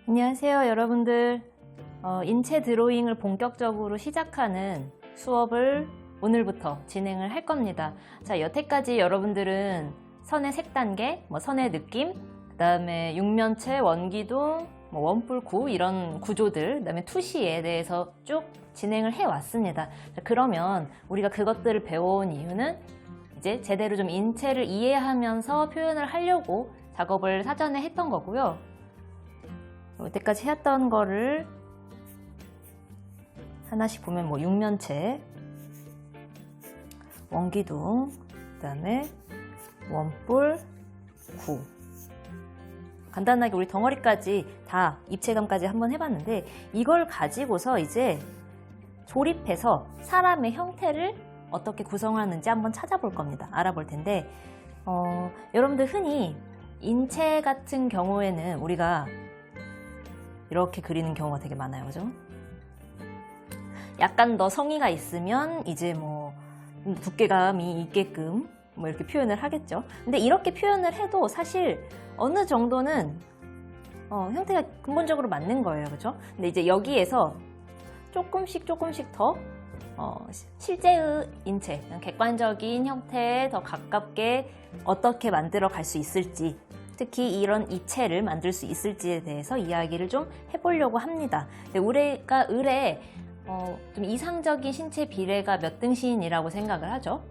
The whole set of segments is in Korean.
안녕하세요 여러분들. 인체 드로잉을 본격적으로 시작하는 수업을 오늘부터 진행을 할 겁니다. 자, 여태까지 여러분들은 선의 색단계, 선의 느낌, 그 다음에 육면체, 원기둥, 원뿔 구 이런 구조들, 그 다음에 투시에 대해서 쭉 진행을 해 왔습니다. 자, 그러면 우리가 그것들을 배워온 이유는 이제 제대로 좀 인체를 이해하면서 표현을 하려고 작업을 사전에 했던 거고요. 여태까지 해왔던 거를 하나씩 보면 육면체, 원기둥, 그 다음에 원뿔, 구, 간단하게 우리 덩어리까지 다 입체감까지 한번 해봤는데, 이걸 가지고서 이제 조립해서 사람의 형태를 어떻게 구성하는지 한번 찾아볼 겁니다. 알아볼 텐데, 여러분들 흔히 인체 같은 경우에는 우리가 이렇게 그리는 경우가 되게 많아요. 그죠? 약간 더 성의가 있으면 이제 두께감이 있게끔 이렇게 표현을 하겠죠. 근데 이렇게 표현을 해도 사실 어느 정도는 형태가 근본적으로 맞는 거예요. 그죠? 근데 이제 여기에서 조금씩 더 실제의 인체, 객관적인 형태에 더 가깝게 어떻게 만들어 갈 수 있을지, 특히 이런 이체를 만들 수 있을지에 대해서 이야기를 좀 해보려고 합니다. 우리가 을에 좀 이상적인 신체 비례가 몇 등신이라고 생각을 하죠.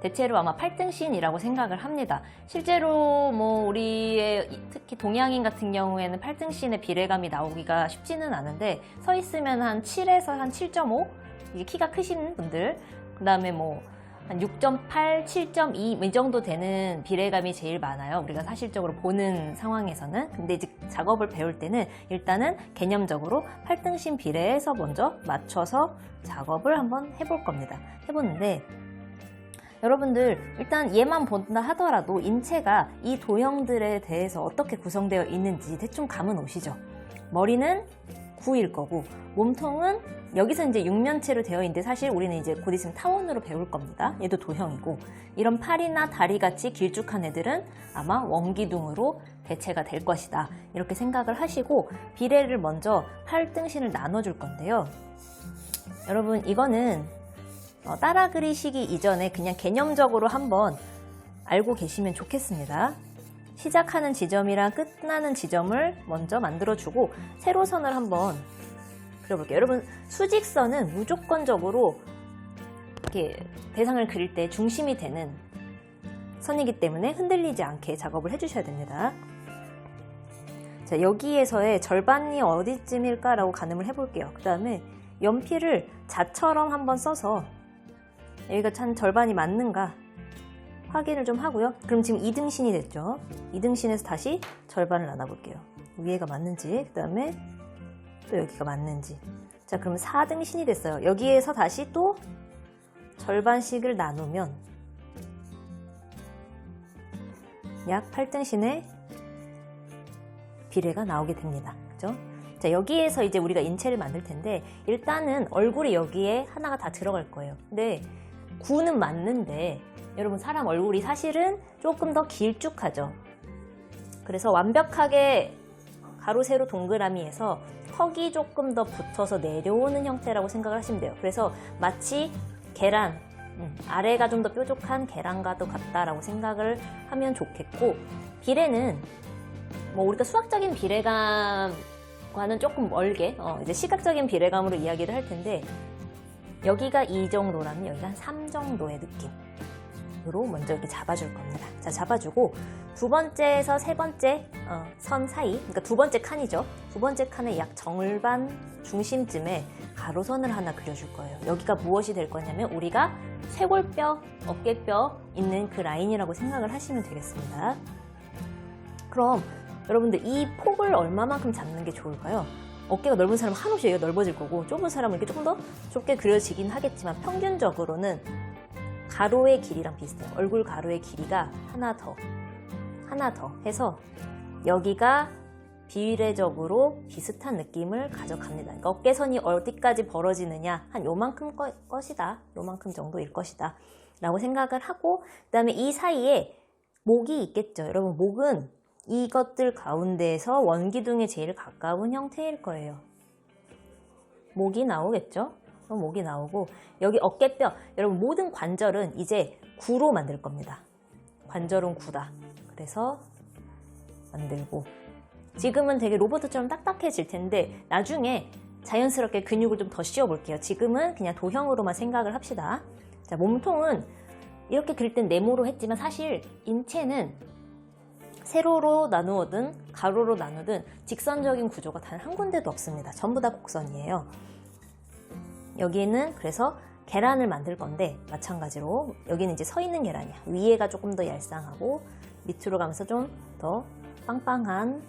대체로 아마 8등신이라고 생각을 합니다. 실제로 우리의 특히 동양인 같은 경우에는 8등신의 비례감이 나오기가 쉽지는 않은데, 서 있으면 한 7에서 한 7.5, 이게 키가 크신 분들, 그 다음에 한 6.8, 7.2 이 정도 되는 비례감이 제일 많아요. 우리가 사실적으로 보는 상황에서는. 근데 이제 작업을 배울 때는 일단은 개념적으로 8등신 비례에서 먼저 맞춰서 작업을 한번 해볼 겁니다. 해보는데, 여러분들 일단 얘만 본다 하더라도 인체가 이 도형들에 대해서 어떻게 구성되어 있는지 대충 감은 오시죠. 머리는 구일 거고, 몸통은 여기서 이제 육면체로 되어 있는데, 사실 우리는 이제 곧 있으면 타원으로 배울 겁니다. 얘도 도형이고, 이런 팔이나 다리 같이 길쭉한 애들은 아마 원기둥으로 대체가 될 것이다, 이렇게 생각을 하시고 비례를 먼저 8등신을 나눠줄 건데요. 여러분, 이거는 따라 그리시기 이전에 그냥 개념적으로 한번 알고 계시면 좋겠습니다. 시작하는 지점이랑 끝나는 지점을 먼저 만들어주고 세로선을 한번 그려볼게요. 여러분, 수직선은 무조건적으로 이렇게 대상을 그릴 때 중심이 되는 선이기 때문에 흔들리지 않게 작업을 해주셔야 됩니다. 자, 여기에서의 절반이 어디쯤일까라고 가늠을 해볼게요. 그 다음에 연필을 자처럼 한번 써서 여기가 참 절반이 맞는가 확인을 좀 하고요. 그럼 지금 2등신이 됐죠. 2등신에서 다시 절반을 나눠볼게요. 위에가 맞는지, 그 다음에 또 여기가 맞는지. 자, 그럼 4등신이 됐어요. 여기에서 다시 또 절반씩을 나누면 약 8등신의 비례가 나오게 됩니다. 그죠? 자, 여기에서 이제 우리가 인체를 만들 텐데, 일단은 얼굴이 여기에 하나가 다 들어갈 거예요. 근데 구는 맞는데, 여러분, 사람 얼굴이 사실은 조금 더 길쭉하죠. 그래서 완벽하게 가로, 세로, 동그라미에서 턱이 조금 더 붙어서 내려오는 형태라고 생각을 하시면 돼요. 그래서 마치 계란, 아래가 좀 더 뾰족한 계란과도 같다라고 생각을 하면 좋겠고, 비례는 우리가 수학적인 비례감과는 조금 멀게 이제 시각적인 비례감으로 이야기를 할 텐데, 여기가 2 정도라면 여기가 한 3 정도의 느낌으로 먼저 이렇게 잡아줄 겁니다. 자, 잡아주고 두 번째에서 세 번째 선 사이, 그러니까 두 번째 칸이죠. 두 번째 칸의 약 절반 중심쯤에 가로선을 하나 그려줄 거예요. 여기가 무엇이 될 거냐면 우리가 쇄골뼈, 어깨뼈 있는 그 라인이라고 생각을 하시면 되겠습니다. 그럼 여러분들 이 폭을 얼마만큼 잡는 게 좋을까요? 어깨가 넓은 사람은 한없이 여기가 넓어질 거고, 좁은 사람은 이렇게 조금 더 좁게 그려지긴 하겠지만 평균적으로는 가로의 길이랑 비슷해요. 얼굴 가로의 길이가 하나 더 해서 여기가 비례적으로 비슷한 느낌을 가져갑니다. 그러니까 어깨선이 어디까지 벌어지느냐, 한 요만큼 것이다, 요만큼 정도일 것이다 라고 생각을 하고, 그 다음에 이 사이에 목이 있겠죠. 여러분, 목은 이것들 가운데에서 원기둥에 제일 가까운 형태일 거예요. 목이 나오겠죠? 목이 나오고 여기 어깨뼈, 여러분 모든 관절은 이제 구로 만들 겁니다. 관절은 구다. 그래서 만들고 지금은 되게 로봇처럼 딱딱해질 텐데 나중에 자연스럽게 근육을 좀 더 씌워 볼게요. 지금은 그냥 도형으로만 생각을 합시다. 자, 몸통은 이렇게 그릴 땐 네모로 했지만 사실 인체는 세로로 나누어든 가로로 나누든 직선적인 구조가 단 한 군데도 없습니다. 전부 다 곡선이에요. 여기는 그래서 계란을 만들 건데 마찬가지로 여기는 이제 서 있는 계란이야. 위에가 조금 더 얄쌍하고 밑으로 가면서 좀 더 빵빵한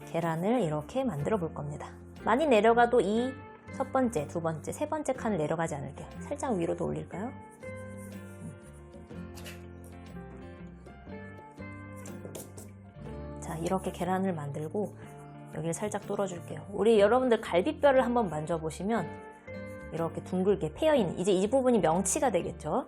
계란을 이렇게 만들어 볼 겁니다. 많이 내려가도 이 첫 번째, 두 번째, 세 번째 칸을 내려가지 않을게요. 살짝 위로 더 올릴까요? 자, 이렇게 계란을 만들고 여기를 살짝 뚫어줄게요. 우리 여러분들 갈비뼈를 한번 만져보시면 이렇게 둥글게 패여있는, 이제 이 부분이 명치가 되겠죠.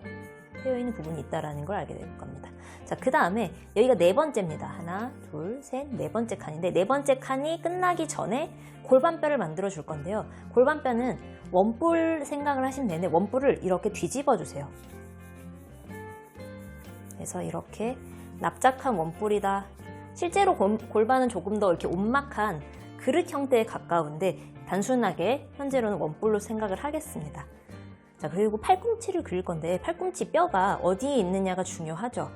패여있는 부분이 있다는 걸 알게 될 겁니다. 자, 그 다음에 여기가 네 번째입니다. 하나, 둘, 셋, 네 번째 칸인데 네 번째 칸이 끝나기 전에 골반뼈를 만들어 줄 건데요. 골반뼈는 원뿔 생각을 하시면 되는데 원뿔을 이렇게 뒤집어 주세요. 그래서 이렇게 납작한 원뿔이다. 실제로 골반은 조금 더 이렇게 온막한 그릇 형태에 가까운데 단순하게 현재로는 원뿔로 생각을 하겠습니다. 자, 그리고 팔꿈치를 그릴 건데 팔꿈치 뼈가 어디에 있느냐가 중요하죠.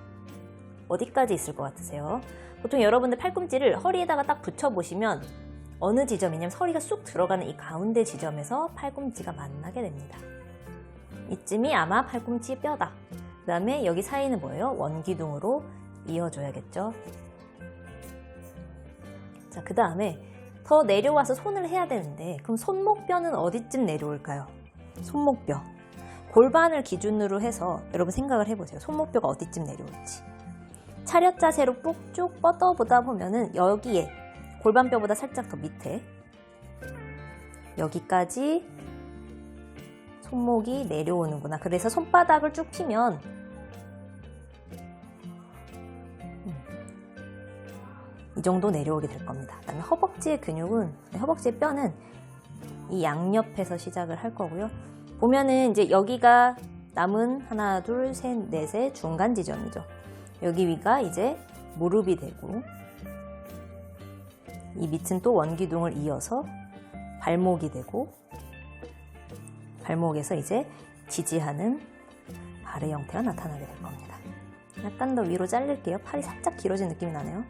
어디까지 있을 것 같으세요? 보통 여러분들 팔꿈치를 허리에다가 딱 붙여보시면 어느 지점이냐면 허리가 쑥 들어가는 이 가운데 지점에서 팔꿈치가 만나게 됩니다. 이쯤이 아마 팔꿈치 뼈다. 그 다음에 여기 사이는 뭐예요? 원기둥으로 이어줘야겠죠. 자, 그 다음에 더 내려와서 손을 해야 되는데 그럼 손목뼈는 어디쯤 내려올까요? 손목뼈. 골반을 기준으로 해서 여러분 생각을 해보세요. 손목뼈가 어디쯤 내려올지. 차렷 자세로 쭉 뻗어보다 보면은 여기에 골반뼈보다 살짝 더 밑에 여기까지 손목이 내려오는구나. 그래서 손바닥을 쭉 피면 이 정도 내려오게 될 겁니다. 그다음에 허벅지의 근육은, 허벅지의 뼈는 이 양옆에서 시작을 할 거고요. 보면은 이제 여기가 남은 하나, 둘, 셋, 넷의 중간 지점이죠. 여기 위가 이제 무릎이 되고 이 밑은 또 원기둥을 이어서 발목이 되고 발목에서 이제 지지하는 발의 형태가 나타나게 될 겁니다. 약간 더 위로 잘릴게요. 팔이 살짝 길어진 느낌이 나네요.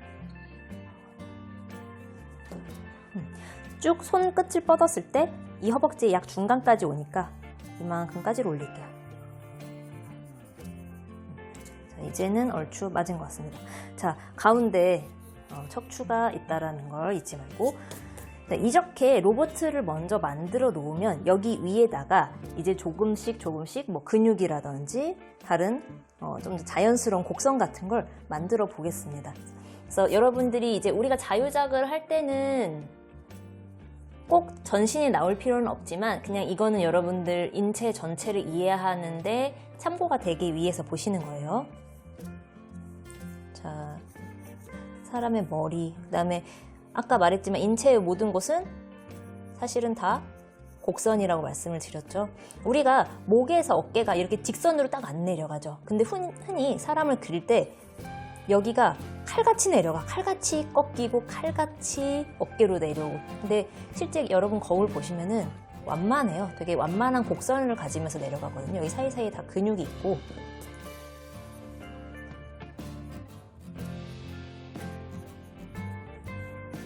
쭉 손끝을 뻗었을 때 이 허벅지의 약 중간까지 오니까 이만큼까지로 올릴게요. 자, 이제는 얼추 맞은 것 같습니다. 자, 가운데 척추가 있다라는 걸 잊지 말고, 이렇게 로봇을 먼저 만들어 놓으면 여기 위에다가 이제 조금씩 뭐 근육이라든지 다른 좀 자연스러운 곡선 같은 걸 만들어 보겠습니다. 그래서 여러분들이 이제 우리가 자유작을 할 때는 꼭 전신이 나올 필요는 없지만 그냥 이거는 여러분들 인체 전체를 이해하는데 참고가 되기 위해서 보시는 거예요. 자, 사람의 머리, 그 다음에 아까 말했지만 인체의 모든 곳은 사실은 다 곡선이라고 말씀을 드렸죠. 우리가 목에서 어깨가 이렇게 직선으로 딱 안 내려가죠. 근데 흔히 사람을 그릴 때 여기가 칼같이 내려가. 칼같이 꺾이고 칼같이 어깨로 내려오고. 근데 실제 여러분 거울 보시면은 완만해요. 되게 완만한 곡선을 가지면서 내려가거든요. 여기 사이사이에 다 근육이 있고.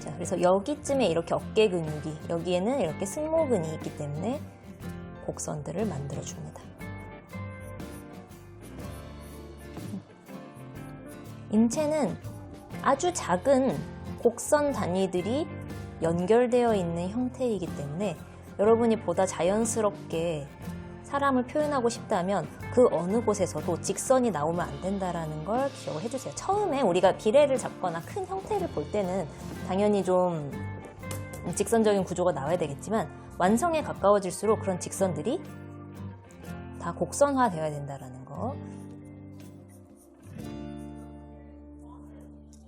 자, 그래서 여기쯤에 이렇게 어깨 근육이, 여기에는 이렇게 승모근이 있기 때문에 곡선들을 만들어줍니다. 인체는 아주 작은 곡선 단위들이 연결되어 있는 형태이기 때문에 여러분이 보다 자연스럽게 사람을 표현하고 싶다면 그 어느 곳에서도 직선이 나오면 안 된다는 걸 기억을 해주세요. 처음에 우리가 비례를 잡거나 큰 형태를 볼 때는 당연히 좀 직선적인 구조가 나와야 되겠지만 완성에 가까워질수록 그런 직선들이 다 곡선화 되어야 된다는 거.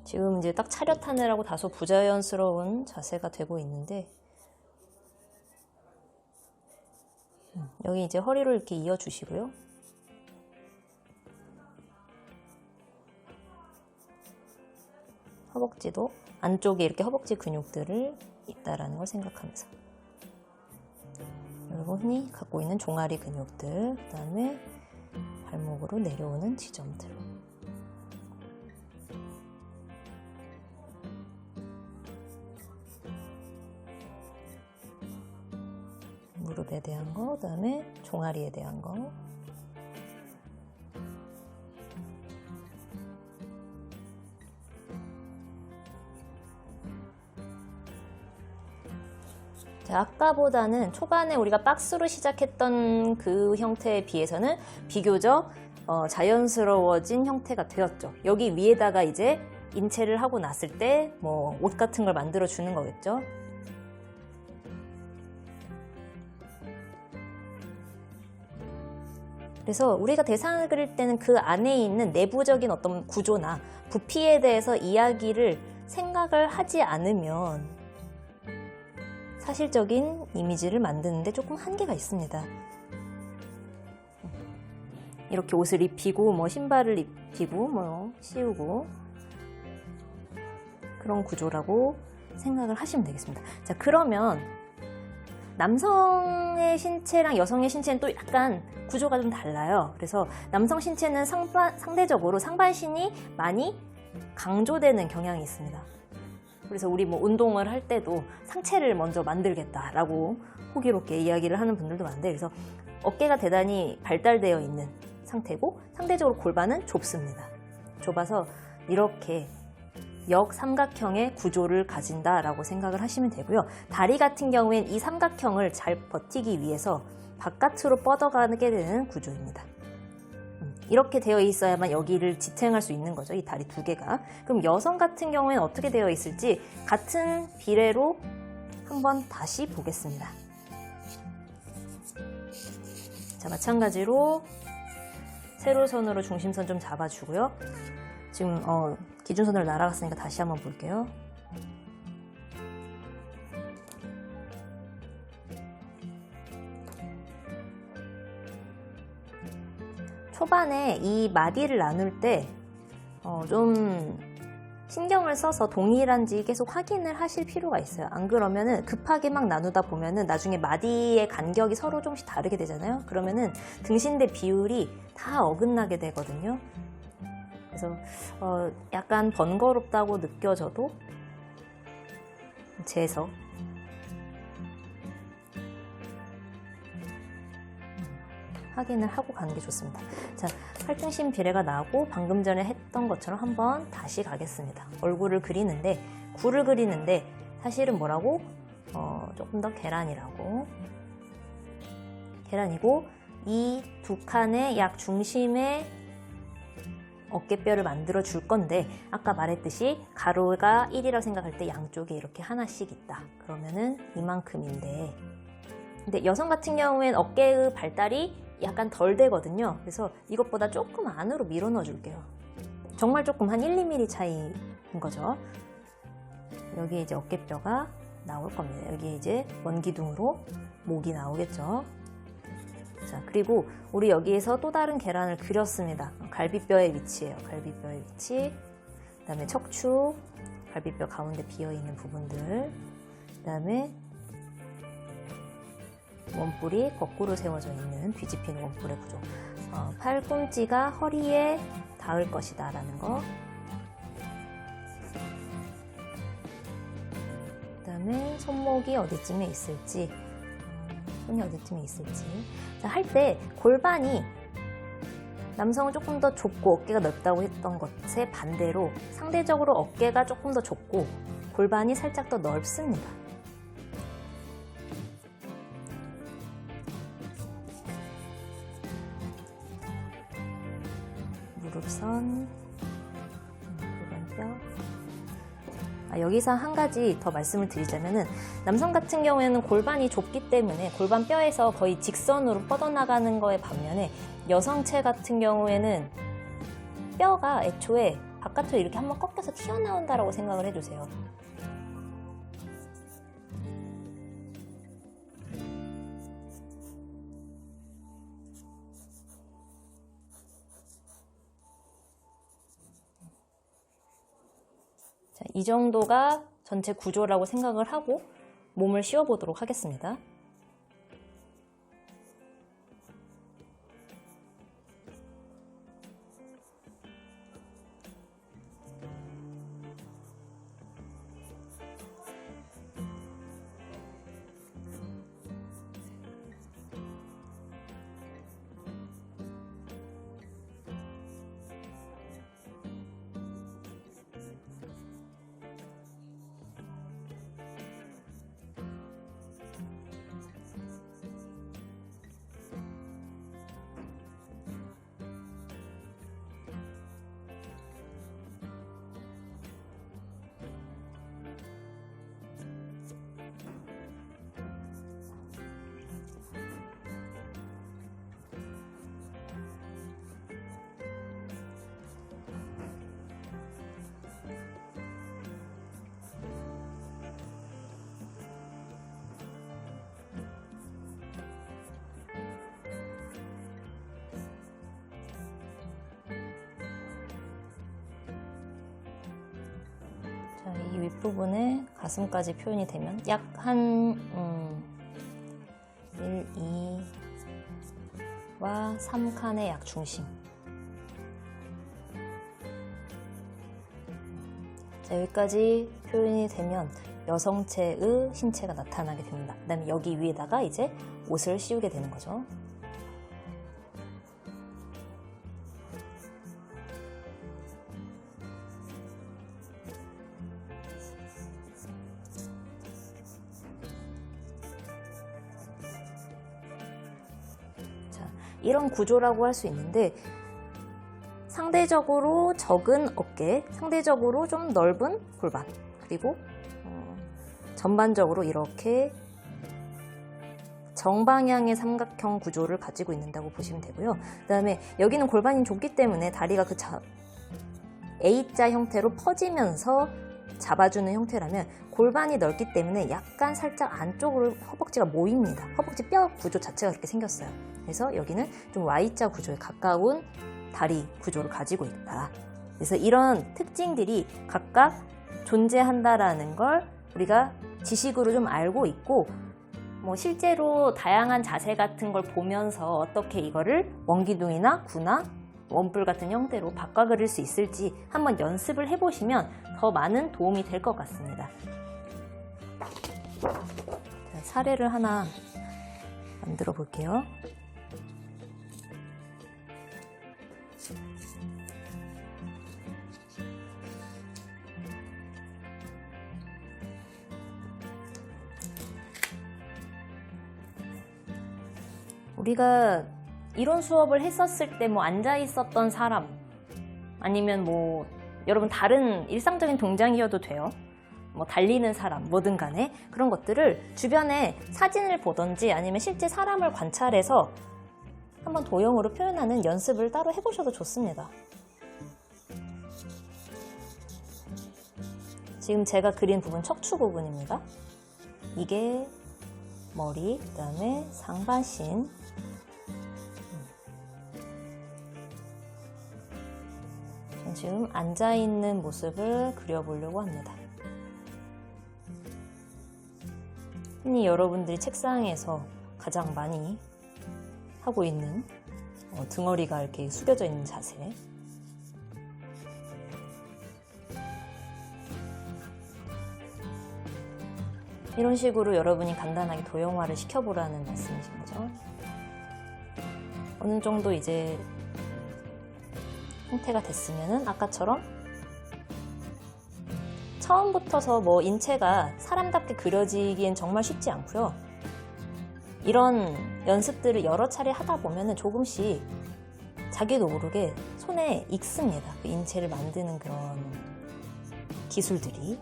지금 이제 딱 차렷하느라고 다소 부자연스러운 자세가 되고 있는데, 여기 이제 허리를 이렇게 이어주시고요. 허벅지도 안쪽에 이렇게 허벅지 근육들을 있다라는 걸 생각하면서, 여러분이 갖고 있는 종아리 근육들, 그 다음에 발목으로 내려오는 지점들, 무릎에 대한 거, 그 다음에 종아리에 대한 거, 자, 아까보다는 초반에 우리가 박스로 시작했던 그 형태에 비해서는 비교적 자연스러워진 형태가 되었죠. 여기 위에다가 이제 인체를 하고 났을 때 뭐 옷 같은 걸 만들어 주는 거겠죠. 그래서 우리가 대상을 그릴 때는 그 안에 있는 내부적인 어떤 구조나 부피에 대해서 이야기를 생각을 하지 않으면 사실적인 이미지를 만드는데 조금 한계가 있습니다. 이렇게 옷을 입히고 뭐 신발을 입히고 뭐 씌우고 그런 구조라고 생각을 하시면 되겠습니다. 자, 그러면 남성의 신체랑 여성의 신체는 또 약간 구조가 좀 달라요. 그래서 남성 신체는 상대적으로 상반신이 많이 강조되는 경향이 있습니다. 그래서 우리 뭐 운동을 할 때도 상체를 먼저 만들겠다라고 호기롭게 이야기를 하는 분들도 많은데, 그래서 어깨가 대단히 발달되어 있는 상태고 상대적으로 골반은 좁습니다. 좁아서 이렇게 역삼각형의 구조를 가진다라고 생각을 하시면 되고요. 다리 같은 경우엔 이 삼각형을 잘 버티기 위해서 바깥으로 뻗어가게 되는 구조입니다. 이렇게 되어 있어야만 여기를 지탱할 수 있는 거죠. 이 다리 두 개가. 그럼 여성 같은 경우에는 어떻게 되어 있을지 같은 비례로 한번 다시 보겠습니다. 자, 마찬가지로 세로선으로 중심선 좀 잡아주고요. 지금 기준선으로 날아갔으니까 다시 한번 볼게요. 초반에 이 마디를 나눌 때 좀 신경을 써서 동일한지 계속 확인을 하실 필요가 있어요. 안 그러면은 급하게 막 나누다 보면은 나중에 마디의 간격이 서로 조금씩 다르게 되잖아요. 그러면은 등신대 비율이 다 어긋나게 되거든요. 그래서 약간 번거롭다고 느껴져도 재서 확인을 하고 가는 게 좋습니다. 자, 팔등신 비례가 나오고 방금 전에 했던 것처럼 한번 다시 가겠습니다. 얼굴을 그리는데, 굴을 그리는데 사실은 뭐라고? 조금 더 계란이라고. 계란이고 이 두 칸의 약 중심에 어깨뼈를 만들어 줄 건데, 아까 말했듯이 가로가 1이라고 생각할 때 양쪽에 이렇게 하나씩 있다. 그러면은 이만큼인데, 근데 여성 같은 경우엔 어깨의 발달이 약간 덜 되거든요. 그래서 이것보다 조금 안으로 밀어 넣어 줄게요. 정말 조금, 한 1, 2mm 차이인 거죠. 여기 이제 어깨뼈가 나올 겁니다. 여기 이제 원기둥으로 목이 나오겠죠. 자, 그리고 우리 여기에서 또 다른 계란을 그렸습니다. 갈비뼈의 위치예요. 갈비뼈의 위치, 그 다음에 척추, 갈비뼈 가운데 비어있는 부분들, 그 다음에 원뿔이 거꾸로 세워져 있는 뒤집힌 원뿔의 구조. 팔꿈치가 허리에 닿을 것이다 라는 거. 그 다음에 손목이 어디쯤에 있을지, 손이 어디쯤에 있을지. 자, 할 때 골반이 남성은 조금 더 좁고 어깨가 넓다고 했던 것에 반대로 상대적으로 어깨가 조금 더 좁고 골반이 살짝 더 넓습니다. 무릎선, 골반뼈. 여기서 한 가지 더 말씀을 드리자면은, 남성 같은 경우에는 골반이 좁기 때문에 골반뼈에서 거의 직선으로 뻗어나가는 거에 반면에 여성체 같은 경우에는 뼈가 애초에 바깥으로 이렇게 한번 꺾여서 튀어나온다라고 생각을 해주세요. 자, 이 정도가 전체 구조라고 생각을 하고 몸을 씌워 보도록 하겠습니다. 자, 이 윗부분에 가슴까지 표현이 되면 약 한 1, 2와 3칸의 약 중심. 자, 여기까지 표현이 되면 여성체의 신체가 나타나게 됩니다. 그 다음에 여기 위에다가 이제 옷을 씌우게 되는 거죠. 이런 구조라고 할 수 있는데 상대적으로 적은 어깨, 상대적으로 좀 넓은 골반, 그리고 전반적으로 이렇게 정방향의 삼각형 구조를 가지고 있는다고 보시면 되고요. 그 다음에 여기는 골반이 좁기 때문에 다리가 그 A자 형태로 퍼지면서 잡아주는 형태라면 골반이 넓기 때문에 약간 살짝 안쪽으로 허벅지가 모입니다. 허벅지 뼈 구조 자체가 그렇게 생겼어요. 그래서 여기는 좀 Y자 구조에 가까운 다리 구조를 가지고 있다. 그래서 이런 특징들이 각각 존재한다라는 걸 우리가 지식으로 좀 알고 있고, 뭐 실제로 다양한 자세 같은 걸 보면서 어떻게 이거를 원기둥이나 구나 원뿔 같은 형태로 바꿔 그릴 수 있을지 한번 연습을 해보시면 더 많은 도움이 될 것 같습니다. 자, 사례를 하나 만들어 볼게요. 우리가 이론 수업을 했었을 때 뭐 앉아 있었던 사람, 아니면 뭐 여러분 다른 일상적인 동작이어도 돼요. 뭐 달리는 사람, 뭐든 간에 그런 것들을 주변에 사진을 보던지 아니면 실제 사람을 관찰해서 한번 도형으로 표현하는 연습을 따로 해보셔도 좋습니다. 지금 제가 그린 부분 척추 부분입니다. 이게 머리, 그 다음에 상반신, 지금 앉아있는 모습을 그려보려고 합니다. 흔히 여러분들이 책상에서 가장 많이 하고 있는 등허리가 이렇게 숙여져 있는 자세. 이런 식으로 여러분이 간단하게 도형화를 시켜보라는 말씀이신 거죠. 어느 정도 이제 형태가 됐으면은 아까처럼 처음부터서 뭐 인체가 사람답게 그려지기엔 정말 쉽지 않고요. 이런 연습들을 여러 차례 하다 보면은 조금씩 자기도 모르게 손에 익습니다. 그 인체를 만드는 그런 기술들이.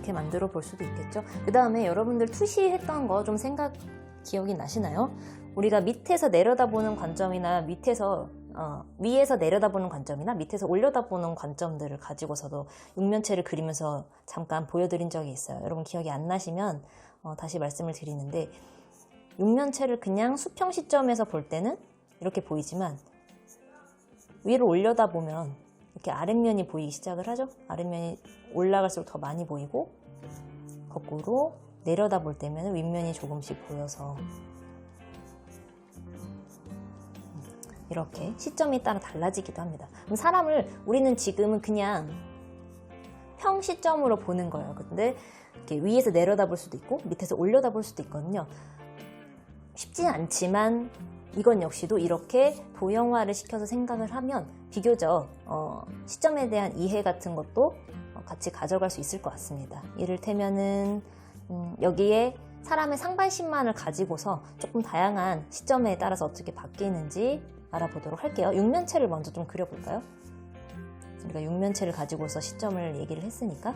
이렇게 만들어 볼 수도 있겠죠. 그 다음에 여러분들 투시했던 거 좀 기억이 나시나요? 우리가 밑에서 내려다보는 관점이나 위에서 내려다보는 관점이나 밑에서 올려다보는 관점들을 가지고서도 육면체를 그리면서 잠깐 보여드린 적이 있어요. 여러분 기억이 안 나시면 다시 말씀을 드리는데, 육면체를 그냥 수평 시점에서 볼 때는 이렇게 보이지만 위로 올려다보면 이렇게 아랫면이 보이기 시작을 하죠. 아랫면이 올라갈수록 더 많이 보이고, 거꾸로 내려다볼 때면 윗면이 조금씩 보여서 이렇게 시점에 따라 달라지기도 합니다. 그럼 우리는 지금은 그냥 평 시점으로 보는 거예요. 근데 이렇게 위에서 내려다볼 수도 있고 밑에서 올려다볼 수도 있거든요. 쉽지는 않지만 이건 역시도 이렇게 도형화를 시켜서 생각을 하면 비교적 시점에 대한 이해 같은 것도 같이 가져갈 수 있을 것 같습니다. 이를테면은 여기에 사람의 상반신만을 가지고서 조금 다양한 시점에 따라서 어떻게 바뀌는지 알아보도록 할게요. 육면체를 먼저 좀 그려볼까요? 우리가 육면체를 가지고서 시점을 얘기를 했으니까.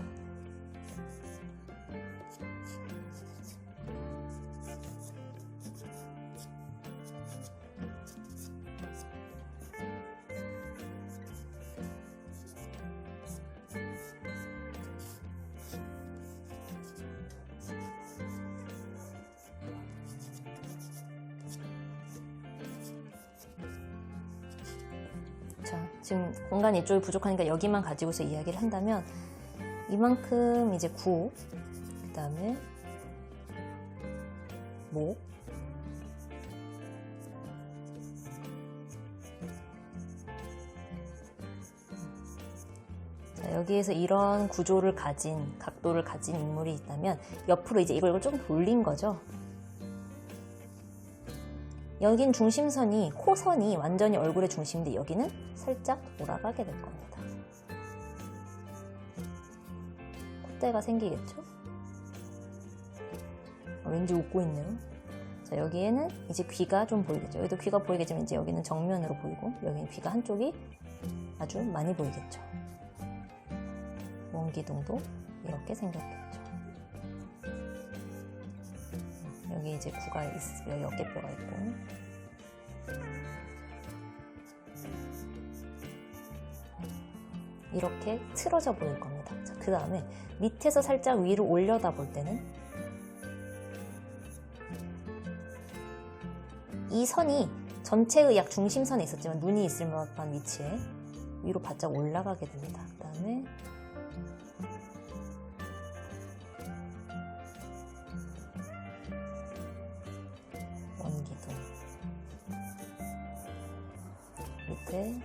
자, 지금 공간이 이쪽이 부족하니까 여기만 가지고서 이야기를 한다면 이만큼 이제 구, 그 다음에 목, 자, 여기에서 이런 구조를 가진, 각도를 가진 인물이 있다면 옆으로 이제 이걸 조금 돌린 거죠. 여긴 중심선이, 코선이 완전히 얼굴의 중심인데 여기는 살짝 돌아가게 될 겁니다. 콧대가 생기겠죠? 왠지 웃고 있네요. 자, 여기에는 이제 귀가 좀 보이겠죠. 여기도 귀가 보이겠지만 이제 여기는 정면으로 보이고 여기는 귀가 한쪽이 아주 많이 보이겠죠. 원기둥도 이렇게 생겼겠죠. 여기 이제 구가 있고 여기 어깨뼈가 있고, 이렇게 틀어져 보일 겁니다. 자, 그 다음에 밑에서 살짝 위로 올려다 볼 때는 이 선이 전체의 약 중심선에 있었지만 눈이 있을 만한 위치에 위로 바짝 올라가게 됩니다. 그 다음에 원기둥 밑에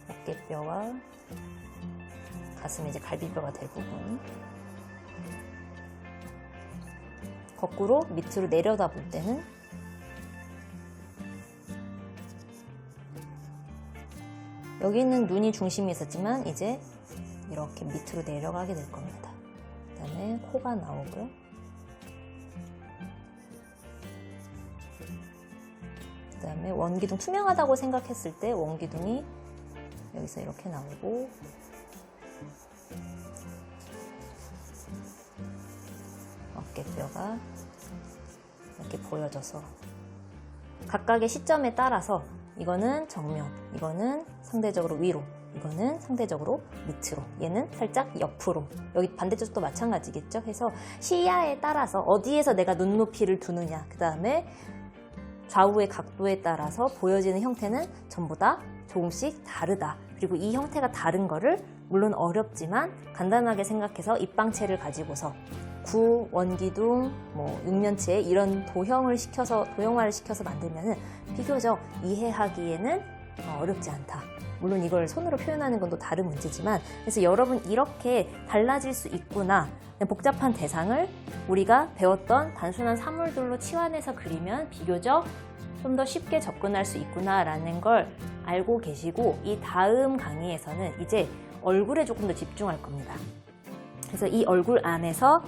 어깨뼈와 가슴이 이제 갈비뼈가 될 부분, 거꾸로 밑으로 내려다 볼 때는 여기는 눈이 중심이 있었지만 이제 이렇게 밑으로 내려가게 될 겁니다. 그 다음에 코가 나오고요. 그 다음에 원기둥, 투명하다고 생각했을 때 원기둥이 여기서 이렇게 나오고, 어깨뼈가 이렇게 보여져서 각각의 시점에 따라서 이거는 정면, 이거는 상대적으로 위로, 이거는 상대적으로 밑으로, 얘는 살짝 옆으로, 여기 반대쪽도 마찬가지겠죠. 그래서 시야에 따라서 어디에서 내가 눈높이를 두느냐, 그 다음에 좌우의 각도에 따라서 보여지는 형태는 전부 다 조금씩 다르다. 그리고 이 형태가 다른 거를 물론 어렵지만 간단하게 생각해서 입방체를 가지고서 구, 원기둥, 육면체 이런 도형화를 시켜서 만들면은 비교적 이해하기에는 어렵지 않다. 물론 이걸 손으로 표현하는 건 또 다른 문제지만, 그래서 여러분 이렇게 달라질 수 있구나. 복잡한 대상을 우리가 배웠던 단순한 사물들로 치환해서 그리면 비교적 좀 더 쉽게 접근할 수 있구나라는 걸 알고 계시고, 이 다음 강의에서는 이제 얼굴에 조금 더 집중할 겁니다. 그래서 이 얼굴 안에서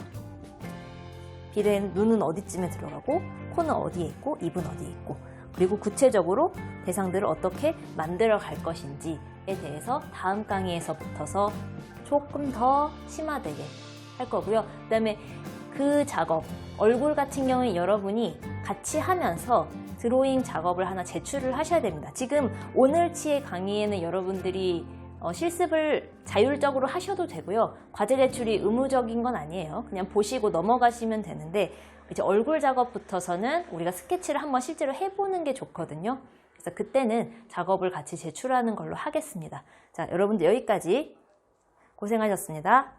눈은 어디쯤에 들어가고, 코는 어디에 있고, 입은 어디에 있고, 그리고 구체적으로 대상들을 어떻게 만들어 갈 것인지에 대해서 다음 강의에서부터서 조금 더 심화되게 할 거고요. 그 다음에 그 작업, 얼굴 같은 경우에 여러분이 같이 하면서 드로잉 작업을 하나 제출을 하셔야 됩니다. 지금 오늘치의 강의에는 여러분들이 실습을 자율적으로 하셔도 되고요. 과제 제출이 의무적인 건 아니에요. 그냥 보시고 넘어가시면 되는데 이제 얼굴 작업부터서는 우리가 스케치를 한번 실제로 해보는 게 좋거든요. 그래서 그때는 작업을 같이 제출하는 걸로 하겠습니다. 자, 여러분들 여기까지 고생하셨습니다.